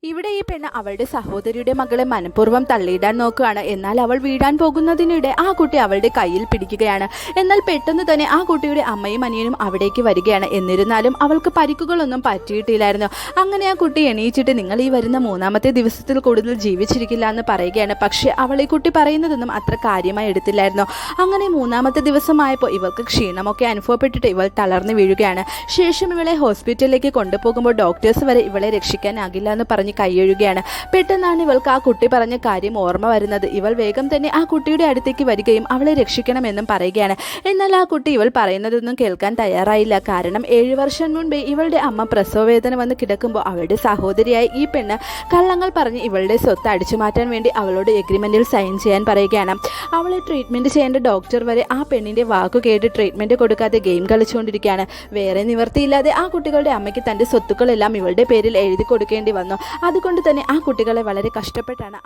ഇവിടെ ഈ പെണ്ണ് അവളുടെ സഹോദരിയുടെ മകളെ മനഃപൂർവ്വം തള്ളിയിടാൻ നോക്കുകയാണ്. എന്നാൽ അവൾ വീഴാൻ പോകുന്നതിനിടെ ആ കുട്ടി അവളുടെ കയ്യിൽ പിടിക്കുകയാണ്. എന്നാൽ പെട്ടെന്ന് തന്നെ ആ കുട്ടിയുടെ അമ്മയും അനിയനും അവിടേക്ക് വരികയാണ്. എന്നിരുന്നാലും അവൾക്ക് പരിക്കുകളൊന്നും പറ്റിയിട്ടില്ലായിരുന്നു. അങ്ങനെ ആ കുട്ടി എണീച്ചിട്ട് നിങ്ങൾ ഈ വരുന്ന 3-ാമത്തെ ദിവസത്തിൽ കൂടുതൽ ജീവിച്ചിരിക്കില്ല എന്ന് പറയുകയാണ്. പക്ഷേ അവൾ ഈ കുട്ടി പറയുന്നതൊന്നും അത്ര കാര്യമായി എടുത്തില്ലായിരുന്നു. അങ്ങനെ 3-ാമത്തെ ദിവസമായപ്പോൾ ഇവൾക്ക് ക്ഷീണമൊക്കെ അനുഭവപ്പെട്ടിട്ട് ഇവൾ തളർന്നു വീഴുകയാണ്. ശേഷം ഇവളെ ഹോസ്പിറ്റലിലേക്ക് കൊണ്ടുപോകുമ്പോൾ ഡോക്ടേഴ്സ് വരെ ഇവളെ രക്ഷിക്കാനാകില്ല എന്ന് പറഞ്ഞ് കൈയൊഴുകയാണ്. പെട്ടെന്നാണ് ഇവൾക്ക് ആ കുട്ടി പറഞ്ഞ കാര്യം ഓർമ്മ വരുന്നത്. ഇവൾ വേഗം തന്നെ ആ കുട്ടിയുടെ അടുത്തേക്ക് വരികയും അവളെ രക്ഷിക്കണമെന്നും പറയുകയാണ്. എന്നാൽ ആ കുട്ടി ഇവൾ പറയുന്നതൊന്നും കേൾക്കാൻ തയ്യാറായില്ല. കാരണം 7 വർഷം മുൻപേ ഇവളുടെ അമ്മ പ്രസവവേദന വന്ന് കിടക്കുമ്പോൾ അവളുടെ സഹോദരിയായ ഈ പെണ്ണ് കള്ളങ്ങൾ പറഞ്ഞ് ഇവളുടെ സ്വത്ത് അടിച്ചു മാറ്റാൻ വേണ്ടി അവളോട് എഗ്രിമെന്റിൽ സൈൻ ചെയ്യാൻ പറയുകയാണ്. അവളെ ട്രീറ്റ്മെന്റ് ചെയ്യേണ്ട ഡോക്ടർ വരെ ആ പെണ്ണിന്റെ വാക്കു കേട്ട് ട്രീറ്റ്മെന്റ് കൊടുക്കാതെ ഗെയിം കളിച്ചുകൊണ്ടിരിക്കുകയാണ്. വേറെ നിവർത്തിയില്ലാതെ ആ കുട്ടികളുടെ അമ്മയ്ക്ക് തന്റെ സ്വത്തുക്കളെല്ലാം ഇവളുടെ പേരിൽ എഴുതി കൊടുക്കേണ്ടി വന്നു. അതുകൊണ്ട് തന്നെ ആ കുട്ടികളെ വളരെ കഷ്ടപ്പെട്ടാണ്